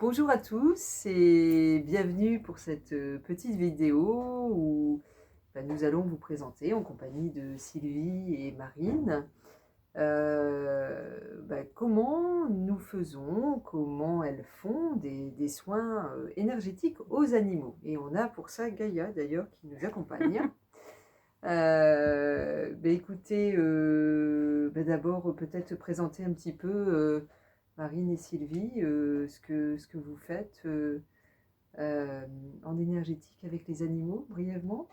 Bonjour à tous et bienvenue pour cette petite vidéo où nous allons vous présenter en compagnie de Sylvie et Marine comment nous faisons, comment elles font des soins énergétiques aux animaux. Et on a pour ça Gaïa d'ailleurs qui nous accompagne. Écoutez, d'abord peut-être présenter un petit peu Marine et Sylvie, ce que vous faites en énergétique avec les animaux, brièvement,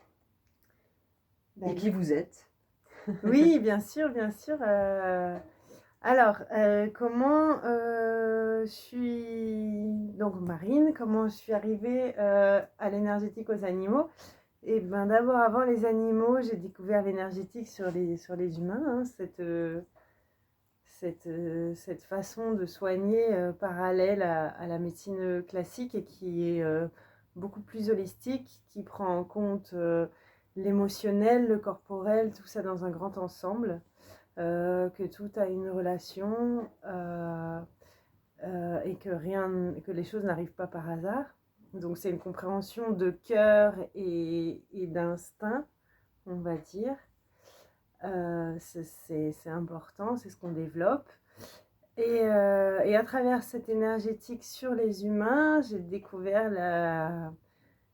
et qui vous êtes. Oui, bien sûr, bien sûr. Comment je suis donc Marine, comment je suis arrivée à l'énergétique aux animaux? Et ben d'abord, avant les animaux, j'ai découvert l'énergétique sur les humains, hein, cette façon de soigner parallèle à la médecine classique et qui est beaucoup plus holistique, qui prend en compte l'émotionnel, le corporel, tout ça dans un grand ensemble, que tout a une relation et que les choses n'arrivent pas par hasard. Donc c'est une compréhension de cœur et d'instinct, on va dire. C'est important, c'est ce qu'on développe. Et à travers cette énergétique sur les humains, j'ai découvert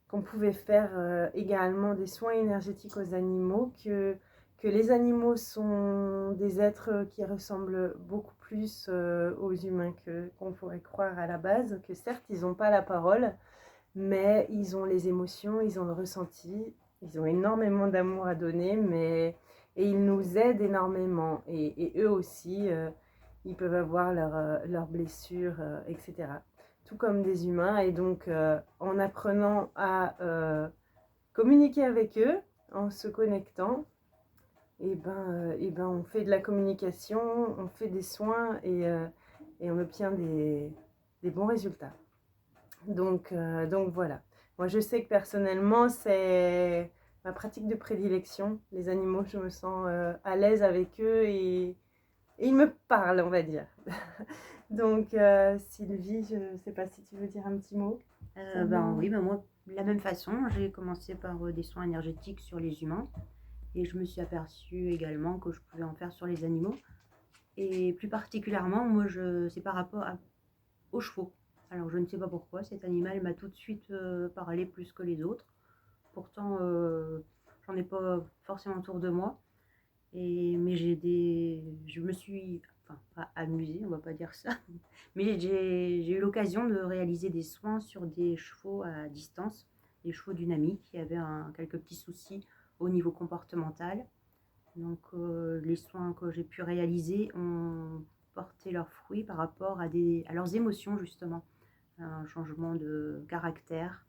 qu'on pouvait faire également des soins énergétiques aux animaux, que les animaux sont des êtres qui ressemblent beaucoup plus aux humains qu'on pourrait croire à la base, que certes, ils n'ont pas la parole, mais ils ont les émotions, ils ont le ressenti, ils ont énormément d'amour à donner, et ils nous aident énormément. Et eux aussi, ils peuvent avoir leurs blessures, etc. Tout comme des humains. Et donc, en apprenant à communiquer avec eux, en se connectant, on fait de la communication, on fait des soins et on obtient des bons résultats. Donc voilà. Moi, je sais que personnellement, c'est ma pratique de prédilection. Les animaux, je me sens à l'aise avec eux et ils me parlent, on va dire. Donc, Sylvie, je ne sais pas si tu veux dire un petit mot. Oui, moi, de la même façon, j'ai commencé par des soins énergétiques sur les humains et je me suis aperçue également que je pouvais en faire sur les animaux. Et plus particulièrement, c'est par rapport aux chevaux. Alors, je ne sais pas pourquoi, cet animal m'a tout de suite parlé plus que les autres. Pourtant, j'en ai pas forcément autour de moi. Mais je me suis, enfin, pas amusée, on va pas dire ça, mais j'ai eu l'occasion de réaliser des soins sur des chevaux à distance, des chevaux d'une amie qui avait quelques petits soucis au niveau comportemental. Donc, les soins que j'ai pu réaliser ont porté leurs fruits par rapport à leurs émotions, justement. Un changement de caractère.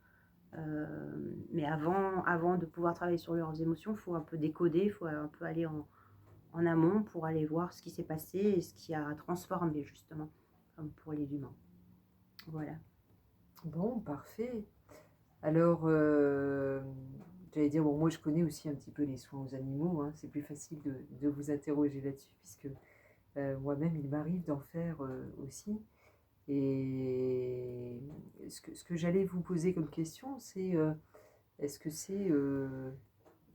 Mais avant de pouvoir travailler sur leurs émotions, il faut un peu décoder, il faut un peu aller en amont pour aller voir ce qui s'est passé et ce qui a transformé, justement, comme pour les humains. Voilà. Bon, parfait. Alors, j'allais dire, bon, moi je connais aussi un petit peu les soins aux animaux, hein. C'est plus facile de vous interroger là-dessus, puisque moi-même il m'arrive d'en faire aussi. Et ce que j'allais vous poser comme question, c'est est-ce que c'est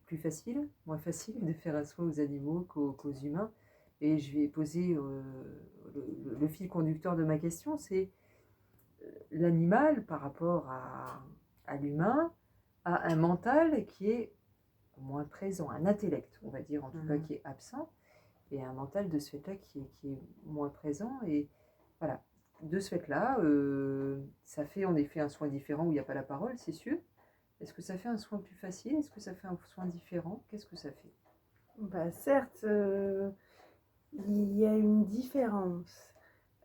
plus facile, moins facile de faire un soin aux animaux qu'aux humains? Et je vais poser le fil conducteur de ma question, c'est l'animal par rapport à l'humain a un mental qui est moins présent, un intellect, on va dire en tout cas, qui est absent, et un mental de ce fait-là qui est moins présent. Et voilà, de ce fait-là, ça fait en effet un soin différent où il n'y a pas la parole, c'est sûr. Est-ce que ça fait un soin plus facile? Est-ce que ça fait un soin différent? Qu'est-ce que ça fait? Bah, certes, il y a une différence.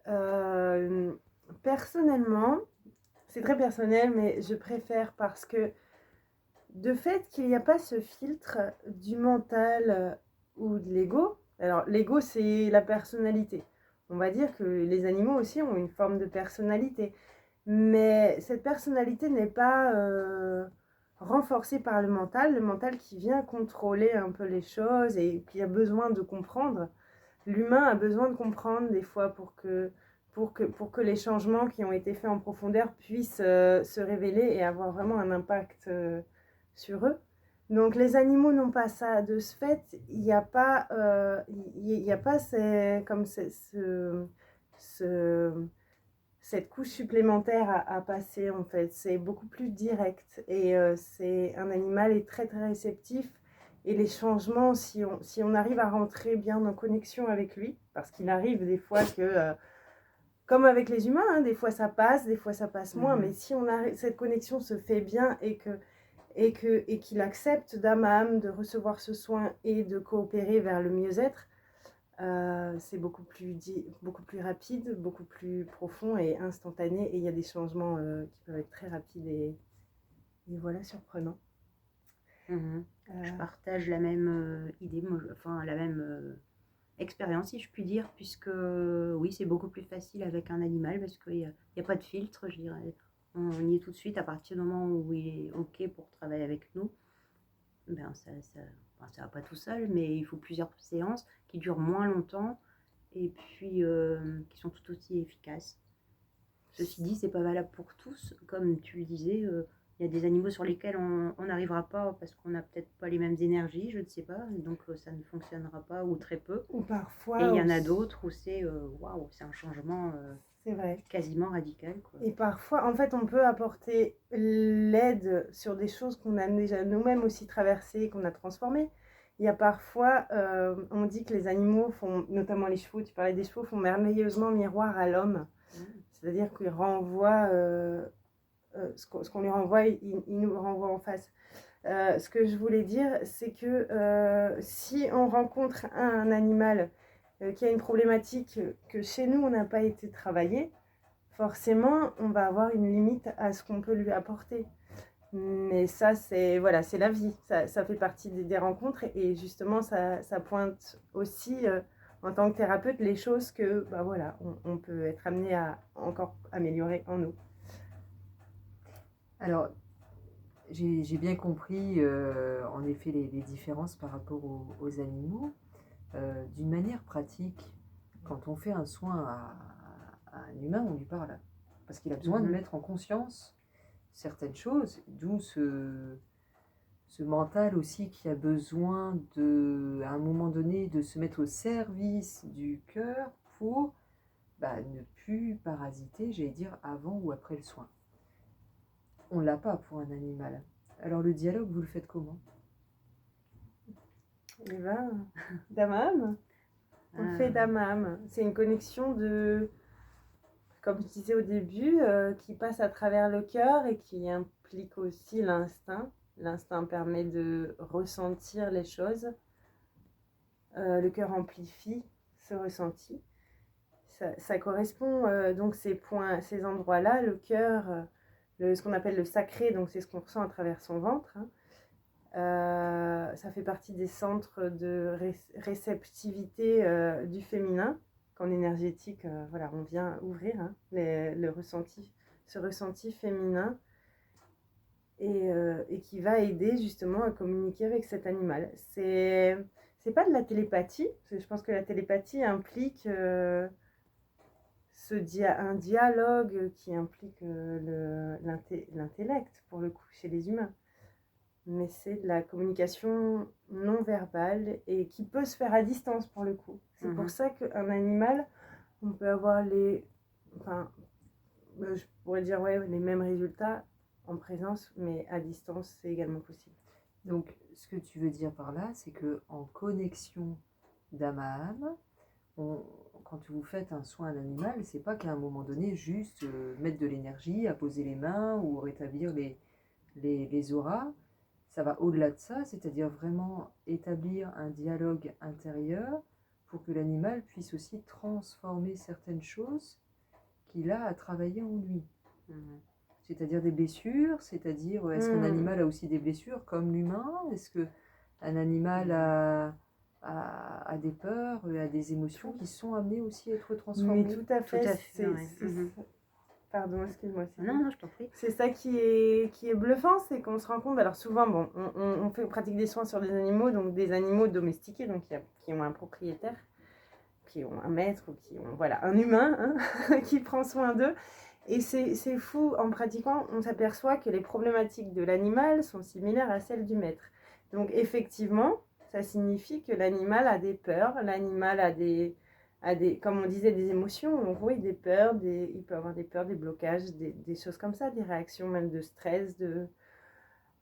Euh, Personnellement, c'est très personnel, mais je préfère parce que de fait qu'il n'y a pas ce filtre du mental ou de l'ego. Alors, l'ego, c'est la personnalité. On va dire que les animaux aussi ont une forme de personnalité. Mais cette personnalité n'est pas renforcée par le mental qui vient contrôler un peu les choses et qui a besoin de comprendre. L'humain a besoin de comprendre des fois pour que les changements qui ont été faits en profondeur puissent se révéler et avoir vraiment un impact sur eux. Donc les animaux n'ont pas ça. De ce fait, il n'y a pas, cette couche supplémentaire à passer en fait. C'est beaucoup plus direct et c'est un animal est très très réceptif. Et les changements, si on arrive à rentrer bien en connexion avec lui, parce qu'il arrive des fois que, comme avec les humains, hein, des fois ça passe, des fois ça passe moins, mais si cette connexion se fait bien et qu'il accepte d'âme à âme de recevoir ce soin et de coopérer vers le mieux-être, c'est beaucoup plus rapide, beaucoup plus profond et instantané. Et il y a des changements qui peuvent être très rapides et voilà, surprenants. Je partage la même idée, enfin la même expérience si je puis dire, puisque oui, c'est beaucoup plus facile avec un animal parce qu'il n'y a pas de filtre, je dirais. On y est tout de suite à partir du moment où il est OK pour travailler avec nous. Ben, ça va pas tout seul, mais il faut plusieurs séances qui durent moins longtemps et puis qui sont tout aussi efficaces. Ceci dit, c'est pas valable pour tous, comme tu le disais. Il y a des animaux sur lesquels on n'arrivera pas parce qu'on n'a peut-être pas les mêmes énergies, je ne sais pas, donc ça ne fonctionnera pas ou très peu. Ou parfois. Et il y en a d'autres où c'est waouh, c'est un changement c'est vrai. Quasiment radical, quoi. Et parfois, en fait, on peut apporter l'aide sur des choses qu'on a déjà nous-mêmes aussi traversées, qu'on a transformées. Il y a parfois, on dit que les animaux font, notamment les chevaux, tu parlais des chevaux, font merveilleusement miroir à l'homme. C'est-à-dire qu'ils renvoient ce qu'on lui renvoie, il nous le renvoie en face. Ce que je voulais dire, c'est que si on rencontre un animal qui a une problématique que chez nous, on n'a pas été travaillé, forcément, on va avoir une limite à ce qu'on peut lui apporter. Mais ça, c'est la vie. Ça fait partie des rencontres. Et justement, ça pointe aussi, en tant que thérapeute, les choses que on peut être amené à encore améliorer en nous. Alors, j'ai bien compris, en effet, les différences par rapport aux animaux. D'une manière pratique, quand on fait un soin à un humain, on lui parle. Parce qu'il a besoin de mettre en conscience certaines choses, d'où ce mental aussi qui a besoin à un moment donné, de se mettre au service du cœur pour ne plus parasiter, j'allais dire, avant ou après le soin. On ne l'a pas pour un animal. Alors le dialogue, vous le faites comment ? Eh ben, d'âme à âme. On le fait d'âme à âme. C'est une connexion comme je disais au début, qui passe à travers le cœur et qui implique aussi l'instinct. L'instinct permet de ressentir les choses. Le cœur amplifie ce ressenti. Ça correspond donc ces endroits-là, le cœur, ce qu'on appelle le sacré, donc c'est ce qu'on ressent à travers son ventre. Ça fait partie des centres de réceptivité du féminin, qu'en énergétique, on vient ouvrir ce ressenti féminin et qui va aider justement à communiquer avec cet animal. C'est pas de la télépathie, parce que je pense que la télépathie implique un dialogue qui implique l'intellect, pour le coup, chez les humains. Mais c'est de la communication non verbale et qui peut se faire à distance, pour le coup. C'est pour ça qu'un animal, on peut avoir je pourrais dire les mêmes résultats en présence, mais à distance, c'est également possible. Donc, ce que tu veux dire par là, c'est qu'en connexion d'âme à âme, quand vous faites un soin à un animal, c'est pas qu'à un moment donné, juste mettre de l'énergie, à poser les mains ou rétablir les auras. Ça va au-delà de ça, c'est-à-dire vraiment établir un dialogue intérieur pour que l'animal puisse aussi transformer certaines choses qu'il a à travailler en lui. C'est-à-dire des blessures, c'est-à-dire est-ce qu'un animal a aussi des blessures comme l'humain ? Est-ce qu'un animal a des peurs, a des émotions qui sont amenées aussi à être transformées ? Mais tout à fait. Pardon, excuse-moi. Non, je t'en prie. C'est ça qui est bluffant, c'est qu'on se rend compte. Alors souvent, on pratique des soins sur des animaux, donc des animaux domestiqués, donc qui ont un propriétaire. qui ont un maître ou qui ont voilà, un humain hein, qui prend soin d'eux. Et c'est fou, en pratiquant, on s'aperçoit que les problématiques de l'animal sont similaires à celles du maître. Donc effectivement, ça signifie que l'animal a des peurs, l'animal a des, comme on disait, des émotions. Donc oui, des peurs, il peut avoir des peurs, des blocages, des choses comme ça, des réactions même de stress,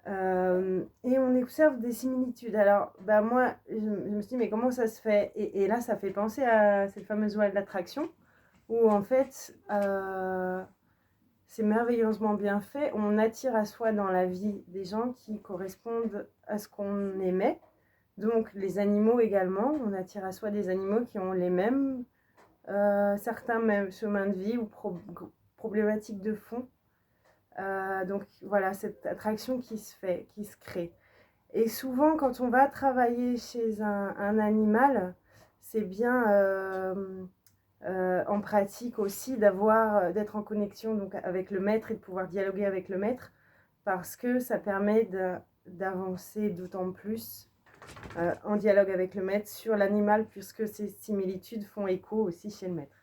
et on observe des similitudes. Alors, bah moi, je me suis dit, mais comment ça se fait et là, ça fait penser à cette fameuse loi de l'attraction, où en fait, c'est merveilleusement bien fait. On attire à soi dans la vie des gens qui correspondent à ce qu'on aimait. Donc, les animaux également, on attire à soi des animaux qui ont les mêmes, certains mêmes chemins de vie ou problématiques de fond. Donc voilà, cette attraction qui se fait, qui se crée. Et souvent, quand on va travailler chez un animal, c'est bien en pratique aussi d'être en connexion donc, avec le maître et de pouvoir dialoguer avec le maître, parce que ça permet d'avancer d'autant plus en dialogue avec le maître sur l'animal, puisque ces similitudes font écho aussi chez le maître.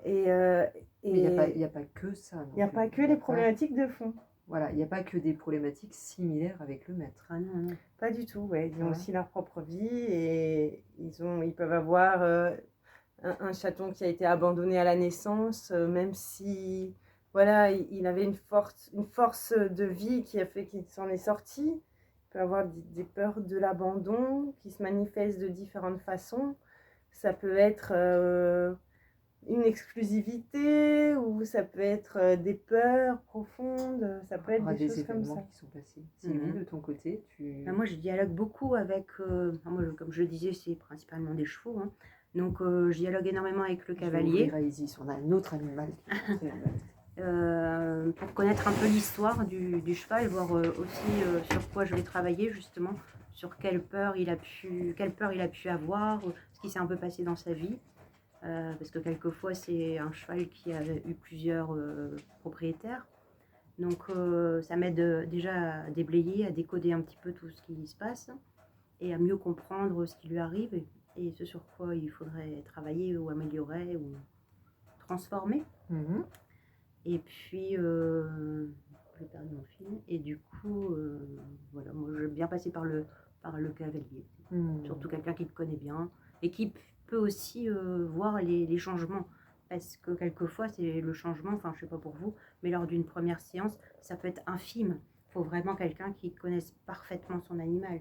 Mais il n'y a pas que ça. Il n'y a pas que les problématiques de fond. Voilà, il n'y a pas que des problématiques similaires avec le maître. Ah non, non. Pas du tout, ouais. Ils ont aussi leur propre vie et ils peuvent avoir un chaton qui a été abandonné à la naissance, même si voilà, il avait une force de vie qui a fait qu'il s'en est sorti. Il peut avoir des peurs de l'abandon qui se manifestent de différentes façons. Ça peut être une exclusivité ou ça peut être des peurs profondes, ça peut être des choses comme ça. Qui sont passés. Sylvie, de ton côté, moi, je dialogue beaucoup avec, moi, comme je le disais, c'est principalement des chevaux, hein. Donc je dialogue énormément avec le cavalier. Isis, on a un autre animal. Pour connaître un peu l'histoire du cheval, voir aussi sur quoi je vais travailler justement, sur quelle peur il a pu avoir, ce qui s'est un peu passé dans sa vie. Parce que quelquefois c'est un cheval qui a eu plusieurs propriétaires. Donc ça m'aide déjà à déblayer, à décoder un petit peu tout ce qui se passe et à mieux comprendre ce qui lui arrive et ce sur quoi il faudrait travailler ou améliorer ou transformer. Et puis, j'ai perdu mon fil. Et du coup, voilà, moi je vais bien passer par le cavalier. Surtout quelqu'un qui te connaît bien et qui peut aussi voir les changements. Parce que quelquefois, c'est le changement, enfin, je sais pas pour vous, mais lors d'une première séance, ça peut être infime. Il faut vraiment quelqu'un qui connaisse parfaitement son animal.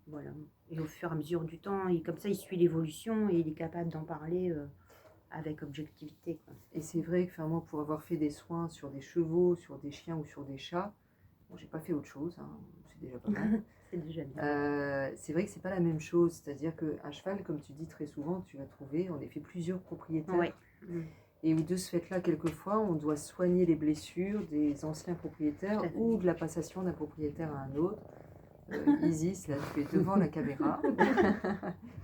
Voilà. Et au fur et à mesure du temps, comme ça, il suit l'évolution et il est capable d'en parler avec objectivité, quoi. Et c'est vrai que moi, pour avoir fait des soins sur des chevaux, sur des chiens ou sur des chats, bon, j'ai pas fait autre chose, hein, c'est déjà pas mal. C'est déjà bien. C'est vrai que c'est pas la même chose, c'est-à-dire qu'un cheval, comme tu dis très souvent, tu vas trouver en effet plusieurs propriétaires. Ouais. Et de ce fait-là, quelquefois, on doit soigner les blessures des anciens propriétaires ou de la passation d'un propriétaire à un autre. Isis, là, tu es devant la caméra,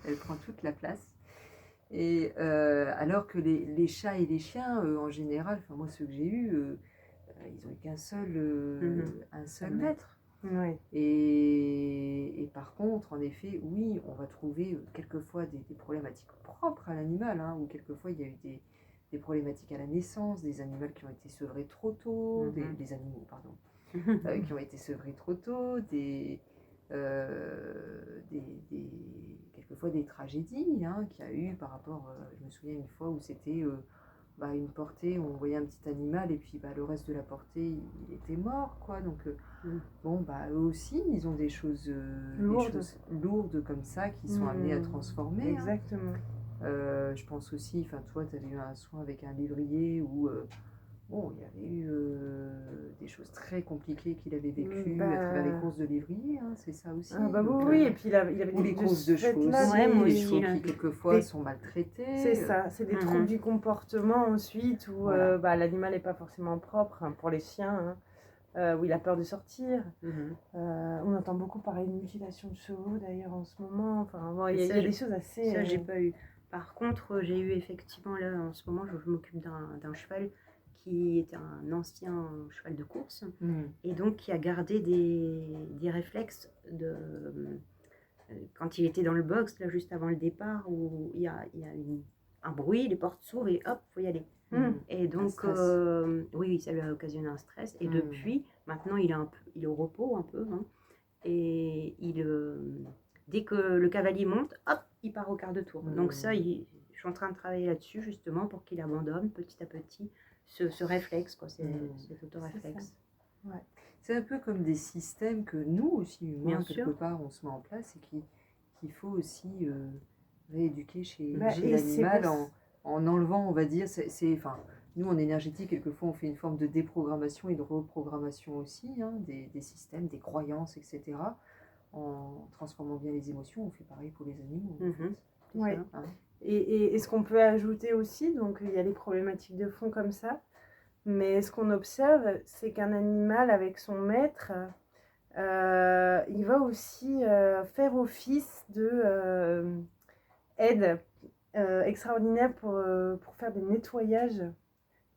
elle prend toute la place. Et alors que les chats et les chiens, en général, moi ceux que j'ai eus, ils n'ont eu qu'un seul maître. Ouais. Et par contre, en effet, oui, on va trouver quelquefois des problématiques propres à l'animal, hein, ou quelquefois il y a eu des problématiques à la naissance, des animaux qui ont été sevrés trop tôt, des animaux, pardon, qui ont été sevrés trop tôt, quelquefois des tragédies qu'il y a eu par rapport, je me souviens une fois où c'était une portée, on voyait un petit animal et puis le reste de la portée il était mort, quoi. Donc eux aussi ils ont des choses lourdes comme ça qui sont amenées à transformer. Exactement. Je pense aussi, toi tu avais eu un soin avec un lévrier où il y avait eu des choses très compliquées qu'il avait vécues à travers les courses de lévrier, hein, c'est ça aussi. Oui, et puis il avait ou les courses de chevaux aussi, les chevaux qui quelquefois sont maltraités. C'est ça, c'est des troubles du comportement ensuite où l'animal n'est pas forcément propre, hein, pour les chiens, où il a peur de sortir. On entend beaucoup parler de mutilation de chevaux d'ailleurs en ce moment. Enfin, il y a des choses assez... Ça, j'ai pas eu. Par contre, j'ai eu effectivement, là, en ce moment, je m'occupe d'un cheval qui était un ancien cheval de course et donc qui a gardé des réflexes quand il était dans le box, là, juste avant le départ, où il y a un bruit, les portes s'ouvrent et hop, il faut y aller. Et donc, oui, ça lui a occasionné un stress. Et depuis, maintenant, il est au repos un peu. Hein, et dès que le cavalier monte, hop, il part au quart de tour. Donc ça, je suis en train de travailler là-dessus, justement, pour qu'il abandonne petit à petit ce réflexe, quoi, cet autoréflexe. Ouais. C'est un peu comme des systèmes que nous aussi, humains, quelque part, on se met en place et qu'il faut aussi rééduquer chez l'animal en enlevant, on va dire, nous en énergétique, quelquefois on fait une forme de déprogrammation et de reprogrammation aussi, hein, des systèmes, des croyances, etc. En transformant bien les émotions, on fait pareil pour les animaux. En fait. Oui. Hein. Et ce qu'on peut ajouter aussi, donc il y a des problématiques de fond comme ça, mais ce qu'on observe, c'est qu'un animal avec son maître, il va aussi faire office de aide extraordinaire pour faire des nettoyages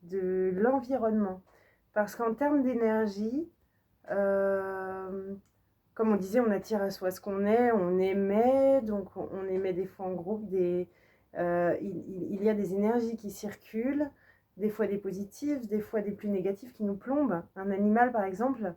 de l'environnement. Parce qu'en termes d'énergie, comme on disait, on attire à soi ce qu'on est, on émet, donc on émet des fois en groupe, il y a des énergies qui circulent, des fois des positives, des fois des plus négatives qui nous plombent. Un animal, par exemple,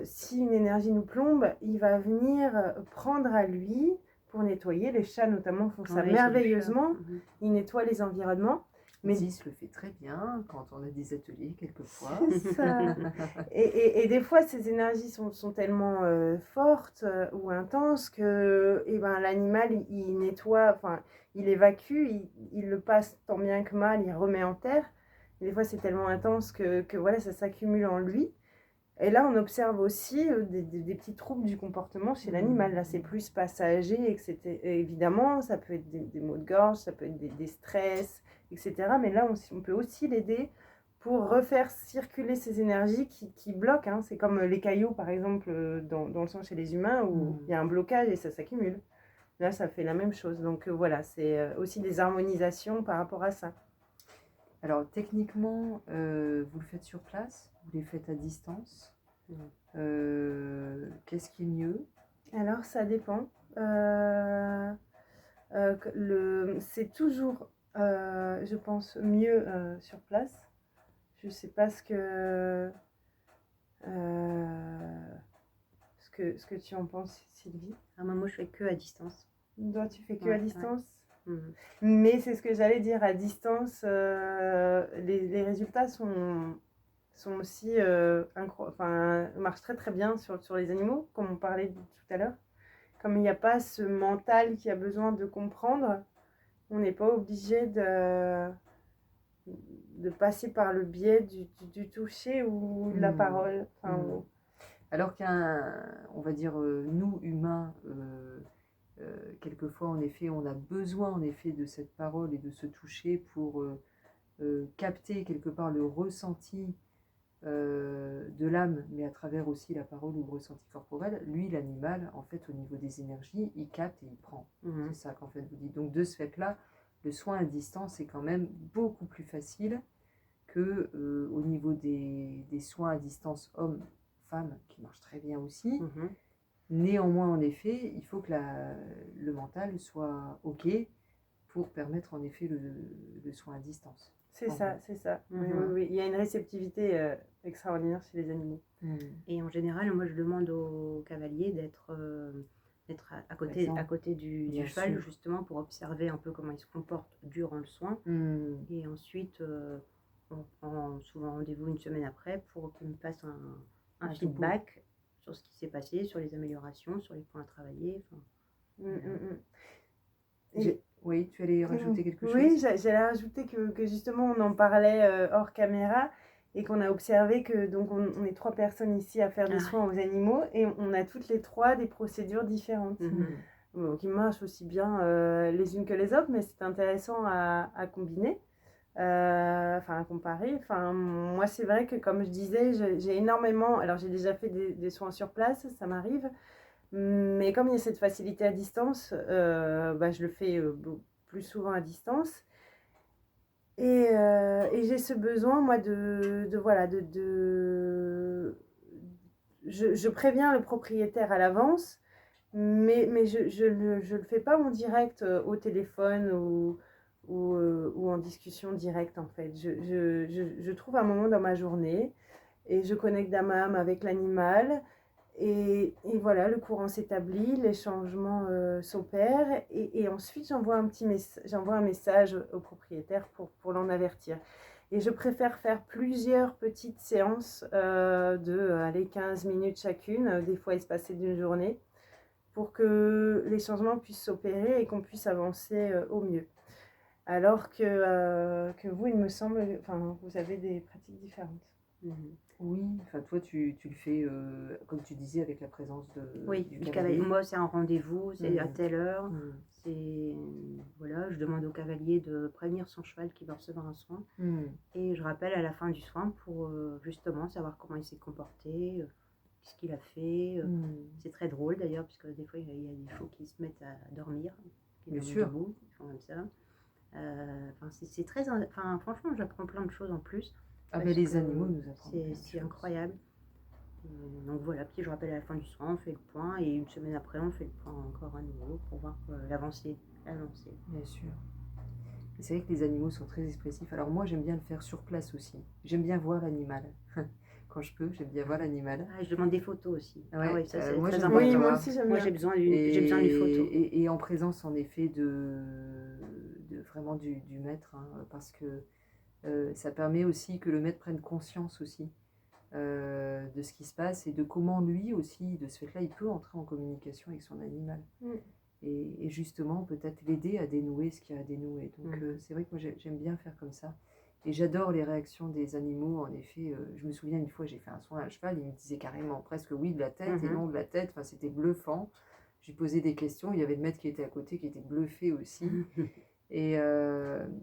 si une énergie nous plombe, il va venir prendre à lui pour nettoyer. Les chats, notamment, font ça merveilleusement. Ils nettoient les environnements. Mais Ziz le fait très bien quand on a des ateliers quelquefois. C'est ça. et des fois, ces énergies sont tellement fortes ou intenses que l'animal, il nettoie, enfin, il évacue, il le passe tant bien que mal, il remet en terre. Et des fois, c'est tellement intense que voilà, ça s'accumule en lui. Et là, on observe aussi des petits troubles du comportement chez l'animal. Là, c'est plus passager, etc. Et évidemment, ça peut être des maux de gorge, ça peut être des stress, etc. Mais là, on peut aussi l'aider pour refaire circuler ces énergies qui bloquent. Hein. C'est comme les cailloux, par exemple, dans le sang chez les humains, où il y a un blocage et ça s'accumule. Là, ça fait la même chose. Donc voilà, c'est aussi des harmonisations par rapport à ça. Alors, techniquement, vous le faites sur place? Vous les faites à distance? Qu'est-ce qui est mieux? Alors, ça dépend. C'est toujours, je pense, mieux sur place. Je ne sais pas ce que tu en penses, Sylvie. Moi, je fais que à distance. Toi, tu fais que à distance? Mais c'est ce que j'allais dire, à distance, les résultats sont aussi marchent très très bien sur les animaux, comme on parlait tout à l'heure. Comme il n'y a pas ce mental qui a besoin de comprendre, on n'est pas obligé de passer par le biais du toucher ou de la parole. Alors on va dire, nous humains, quelquefois, en effet, on a besoin en effet de cette parole et de se toucher pour capter quelque part le ressenti de l'âme, mais à travers aussi la parole ou le ressenti corporel. Lui, l'animal, en fait, au niveau des énergies, il capte et il prend. C'est ça qu'en fait vous dites. Donc de ce fait-là, le soin à distance est quand même beaucoup plus facile que au niveau des soins à distance hommes-femmes, qui marchent très bien aussi. Néanmoins, en effet, il faut que le mental soit OK pour permettre en effet le soin à distance. C'est ça. Oui. Il y a une réceptivité extraordinaire chez les animaux. Et en général, moi, je demande aux cavaliers d'être à côté du cheval, justement, pour observer un peu comment il se comporte durant le soin. Et ensuite, on prend souvent rendez-vous une semaine après pour qu'il me fasse un feedback sur ce qui s'est passé, sur les améliorations, sur les points à travailler. Oui, tu allais rajouter quelque chose? Oui, j'allais rajouter que justement on en parlait hors caméra et qu'on a observé que donc on est 3 personnes ici à faire des soins aux animaux et on a toutes les 3 des procédures différentes qui marchent aussi bien les unes que les autres, mais c'est intéressant à combiner, à comparer. Moi c'est vrai que comme je disais, j'ai énormément, alors j'ai déjà fait des soins sur place, ça m'arrive. Mais comme il y a cette facilité à distance, je le fais plus souvent à distance. Et j'ai ce besoin, moi, je préviens le propriétaire à l'avance, mais je le fais pas en direct au téléphone ou en discussion directe en fait. Je trouve un moment dans ma journée et je connecte d'âme avec l'animal et voilà, le courant s'établit, les changements s'opèrent et ensuite j'envoie un message au propriétaire pour l'en avertir. Et je préfère faire plusieurs petites séances de allez, 15 minutes chacune, des fois espacées d'une journée, pour que les changements puissent s'opérer et qu'on puisse avancer au mieux. Alors que vous, il me semble, enfin, vous avez des pratiques différentes. Oui, enfin toi tu le fais, comme tu disais, avec la présence Oui, du le cavalier. moi, c'est un rendez-vous, c'est à telle heure. Mm. C'est voilà, je demande au cavalier de prévenir son cheval qu'il va recevoir un soin. Mm. Et je rappelle à la fin du soin pour justement savoir comment il s'est comporté, ce qu'il a fait. Mm. C'est très drôle d'ailleurs, puisque des fois il y a des chevaux qui se mettent à dormir, qui Bien dorment sûr. debout, qui font comme ça. C'est très, enfin, franchement, j'apprends plein de choses en plus. Ah ben parce les que animaux nous apprennent plein de c'est choses. incroyable. Donc voilà, puis je rappelle à la fin du soin, on fait le point, et une semaine après, on fait le point encore à nouveau pour voir l'avancée. Bien sûr. Et c'est vrai que les animaux sont très expressifs. Alors moi j'aime bien le faire sur place aussi. J'aime bien voir l'animal. Quand je peux, j'aime bien voir l'animal. Ah, je demande des photos aussi. Ouais, Ah oui, ça c'est moi très j'aime bien Oui, important. moi voir. aussi j'aime Moi bien. j'ai besoin d'une photo. Et en présence en effet de vraiment du maître, hein, parce que ça permet aussi que le maître prenne conscience aussi de ce qui se passe et de comment lui aussi, de ce fait-là, il peut entrer en communication avec son animal. Mm. Et justement peut-être l'aider à dénouer ce qu'il y a à dénouer. Donc c'est vrai que moi j'aime bien faire comme ça. Et j'adore les réactions des animaux. En effet, je me souviens une fois, j'ai fait un soin à un cheval, il me disait carrément presque oui de la tête et non de la tête. Enfin, c'était bluffant. Je lui posais des questions. Il y avait le maître qui était à côté, qui était bluffé aussi. Et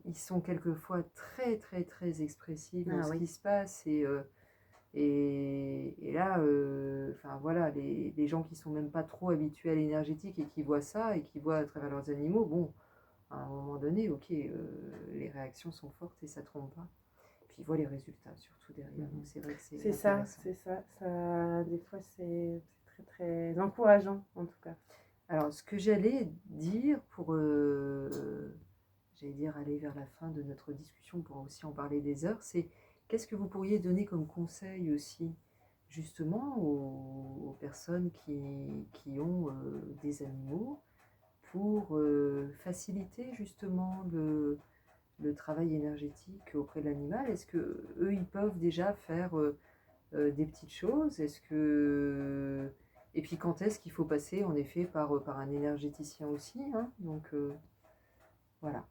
ils sont quelquefois très, très, très expressifs dans ce qui se passe. Et là, enfin voilà, les gens qui sont même pas trop habitués à l'énergétique et qui voient ça et qui voient à travers leurs animaux, bon, à un moment donné, ok, les réactions sont fortes et ça trompe pas. Puis ils voient les résultats surtout derrière. Donc c'est vrai que c'est intéressant. C'est ça. Des fois, c'est très, très encourageant, en tout cas. Alors, ce que j'allais dire pour, j'allais dire, aller vers la fin de notre discussion pour aussi en parler des heures, c'est qu'est-ce que vous pourriez donner comme conseil aussi, justement, aux personnes qui ont des animaux pour faciliter justement le travail énergétique auprès de l'animal. Est-ce que eux ils peuvent déjà faire des petites choses? Est-ce que et puis quand est-ce qu'il faut passer en effet par un énergéticien aussi, hein? Donc voilà.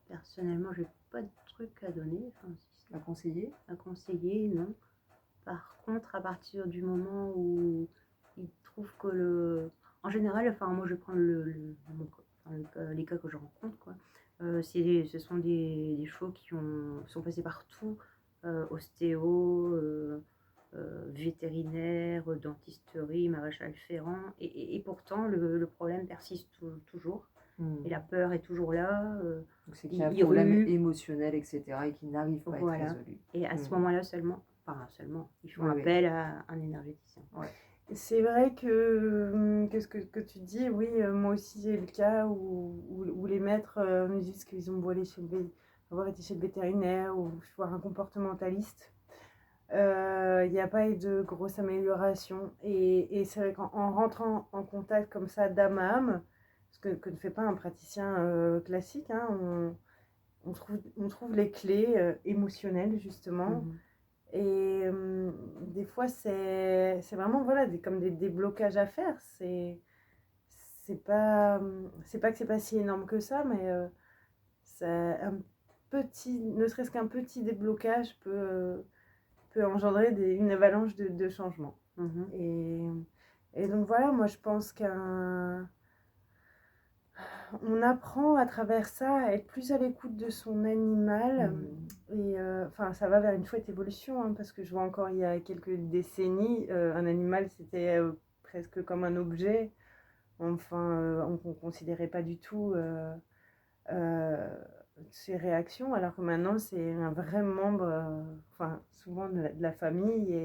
Personnellement, j'ai pas de truc à donner, enfin, si À conseiller? À conseiller, non. Par contre, à partir du moment où ils trouvent que en général, enfin moi je prends les cas que je rencontre, quoi. Ce sont des chevaux qui sont passés partout, ostéo, vétérinaire, dentisterie, maréchal ferrant, et pourtant le problème persiste toujours. Et la peur est toujours là. Donc c'est qu'il y a un problème remue. émotionnel, etc. et qui n'arrive pas à être résolu. Et à ce moment-là seulement, ils font Oui, appel à un énergéticien. Ouais. C'est vrai que ce que tu dis, oui, moi aussi j'ai le cas où les maîtres me disent qu'ils ont beau aller avoir été chez le vétérinaire ou voir un comportementaliste. Il n'y a pas eu de grosse amélioration. Et c'est vrai qu'en rentrant en contact comme ça d'âme à âme, ce que ne fait pas un praticien classique, hein, on trouve les clés émotionnelles justement. Et des fois, c'est vraiment voilà, comme des déblocages à faire. C'est pas que c'est pas si énorme que ça, mais ne serait-ce qu'un petit déblocage peut engendrer une avalanche de changements. Et donc voilà, moi je pense on apprend à travers ça à être plus à l'écoute de son animal. Et enfin, ça va vers une chouette évolution, hein, parce que je vois encore il y a quelques décennies, un animal c'était presque comme un objet. Enfin, on ne considérait pas du tout ses réactions, alors que maintenant c'est un vrai membre, enfin souvent de la famille,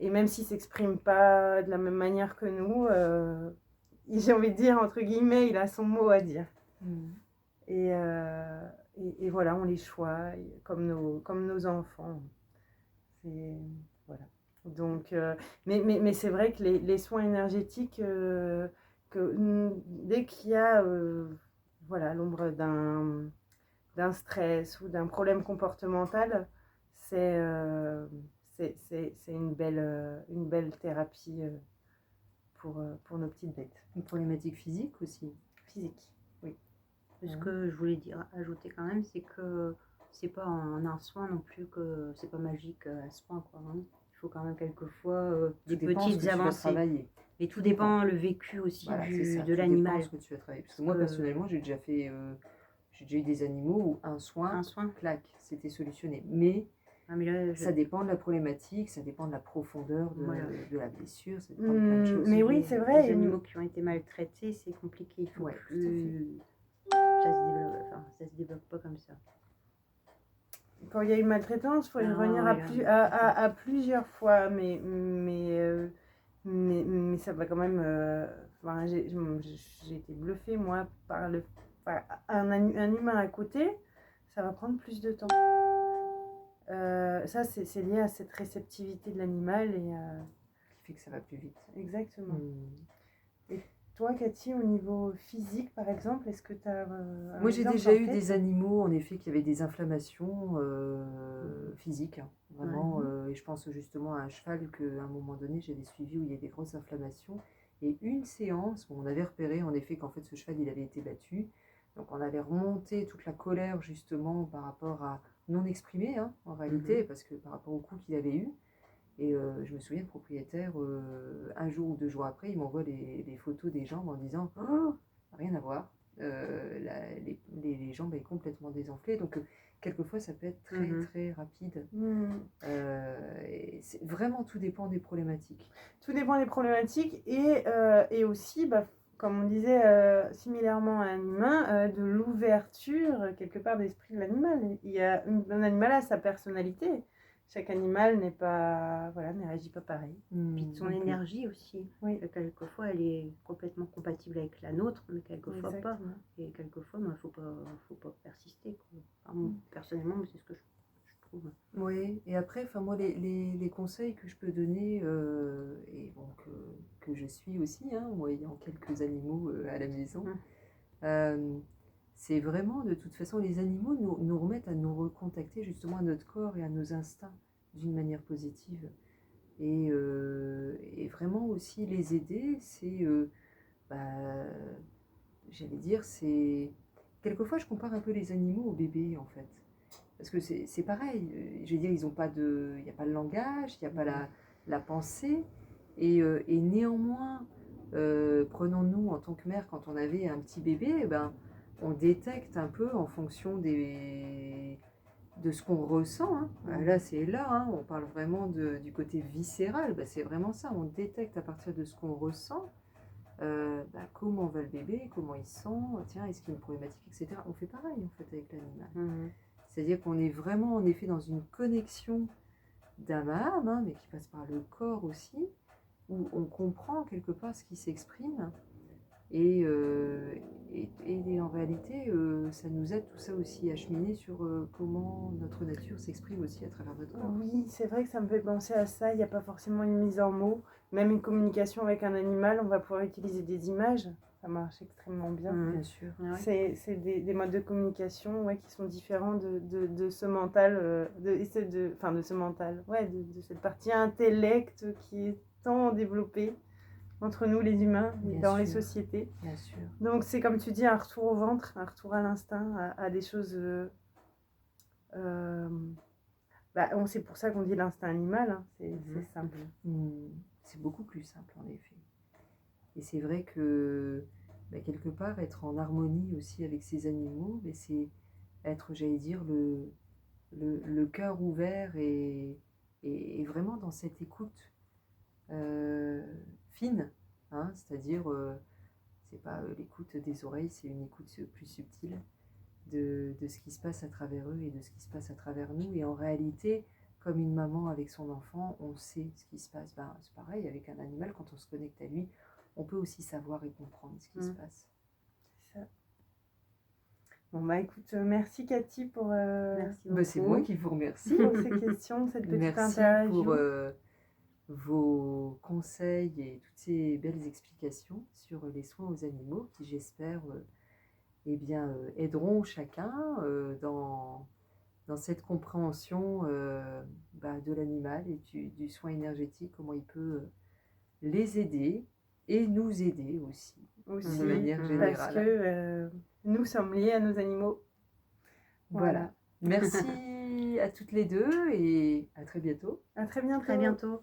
Et même s'ils ne s'expriment pas de la même manière que nous, j'ai envie de dire, entre guillemets, il a son mot à dire. Et, et voilà, on les choisit comme nos enfants. Voilà. Donc, mais c'est vrai que les soins énergétiques, dès qu'il y a voilà, l'ombre d'un stress ou d'un problème comportemental, c'est une belle thérapie pour nos petites bêtes. Une problématique physique aussi. Physique, oui. Ce que je voulais ajouter quand même, c'est que c'est pas en un soin non plus, que c'est pas magique à ce point, quoi, hein. Il faut quand même quelquefois des petites avancées. Mais tout dépend le vécu aussi de l'animal. Ce que tu as travaillé. Parce que moi, personnellement, j'ai déjà eu des animaux où un soin, clac, c'était solutionné. Mais, ça dépend de la problématique, ça dépend de la profondeur de la blessure, ça dépend de plein de choses. Mais oui, c'est vrai. Les animaux qui ont été maltraités, c'est compliqué. Il faut plus... Ça se développe pas comme ça. Quand il y a une maltraitance, il faut y revenir à plusieurs fois, mais ça va quand même. J'ai été bluffée, moi, par un humain à côté, ça va prendre plus de temps. Ça, c'est lié à cette réceptivité de l'animal et qui fait que ça va plus vite. Exactement. Et toi, Cathy, au niveau physique, par exemple, est-ce que tu as Moi, j'ai déjà eu des animaux, en effet, qui avaient des inflammations physiques, hein, vraiment. Et je pense justement à un cheval qu'à un moment donné, j'avais suivi où il y avait des grosses inflammations. Et une séance, on avait repéré en effet qu'en fait, ce cheval, il avait été battu. Donc, on avait remonté toute la colère, justement, par rapport à non exprimé, hein, en réalité, parce que par rapport au coup qu'il avait eu. Et je me souviens, le propriétaire, un jour ou 2 jours après, il m'envoie les photos des jambes en disant « Oh, rien à voir, les jambes sont complètement désenflées. » Donc, quelquefois, ça peut être très, très rapide. Et vraiment, tout dépend des problématiques. Tout dépend des problématiques et aussi, comme on disait, similairement à un humain, de l'ouverture, quelque part, d'esprit de l'animal. Un animal a sa personnalité. Chaque animal ne réagit pas pareil. Puis de son énergie aussi. Oui. Quelquefois, elle est complètement compatible avec la nôtre, mais quelquefois pas. Et quelquefois, il ne faut pas persister, quoi. Enfin, personnellement, c'est ce que je trouve. Oui, et après, moi, les conseils que je peux donner, et bon, que je suis aussi, hein, moi ayant quelques animaux à la maison, c'est vraiment, de toute façon, les animaux nous remettent à nous recontacter justement à notre corps et à nos instincts d'une manière positive. Et vraiment aussi les aider, c'est, j'allais dire, c'est... Quelquefois, je compare un peu les animaux aux bébés, en fait. Parce que c'est pareil, je veux dire, ils ont pas il n'y a pas le langage, il n'y a pas la pensée. Et néanmoins, prenons-nous en tant que mère, quand on avait un petit bébé, on détecte un peu en fonction de ce qu'on ressent. Hein. Là, hein, on parle vraiment du côté viscéral, c'est vraiment ça, on détecte à partir de ce qu'on ressent. Comment va le bébé, comment il se sent, tiens, est-ce qu'il y a une problématique, etc. On fait pareil en fait avec l'animal. C'est-à-dire qu'on est vraiment en effet dans une connexion d'âme à âme, hein, mais qui passe par le corps aussi, où on comprend quelque part ce qui s'exprime. Et en réalité, ça nous aide tout ça aussi à cheminer sur comment notre nature s'exprime aussi à travers notre corps. Oui, c'est vrai que ça me fait penser à ça. Il n'y a pas forcément une mise en mots. Même une communication avec un animal, on va pouvoir utiliser des images. Ça marche extrêmement bien. Bien sûr. C'est des modes de communication qui sont différents de ce mental, de ce mental, de cette partie intellect qui est tant développée entre nous les humains et dans les sociétés. Bien sûr. Donc c'est comme tu dis, un retour au ventre, un retour à l'instinct, à des choses... c'est pour ça qu'on dit l'instinct animal, hein. C'est simple. C'est beaucoup plus simple en effet. Et c'est vrai que quelque part être en harmonie aussi avec ces animaux, c'est être, j'allais dire, le cœur ouvert et vraiment dans cette écoute fine, hein, c'est-à-dire c'est pas l'écoute des oreilles, c'est une écoute plus subtile de ce qui se passe à travers eux et de ce qui se passe à travers nous. Et en réalité, comme une maman avec son enfant, on sait ce qui se passe. Ben, c'est pareil avec un animal, quand on se connecte à lui, on peut aussi savoir et comprendre ce qui se passe. C'est ça. Bon, bah écoute, merci Cathy pour, Merci Ben, c'est moi beaucoup. qui vous remercie. pour ces questions, cette petite Merci interview. pour vos conseils et toutes ces belles explications sur les soins aux animaux qui, j'espère, eh bien, aideront chacun dans cette compréhension de l'animal et du soin énergétique, comment il peut les aider et nous aider aussi, Aussi, de manière parce générale. parce que nous sommes liés à nos animaux. Voilà. Merci à toutes les deux et à très bientôt. À très bientôt. Très bientôt.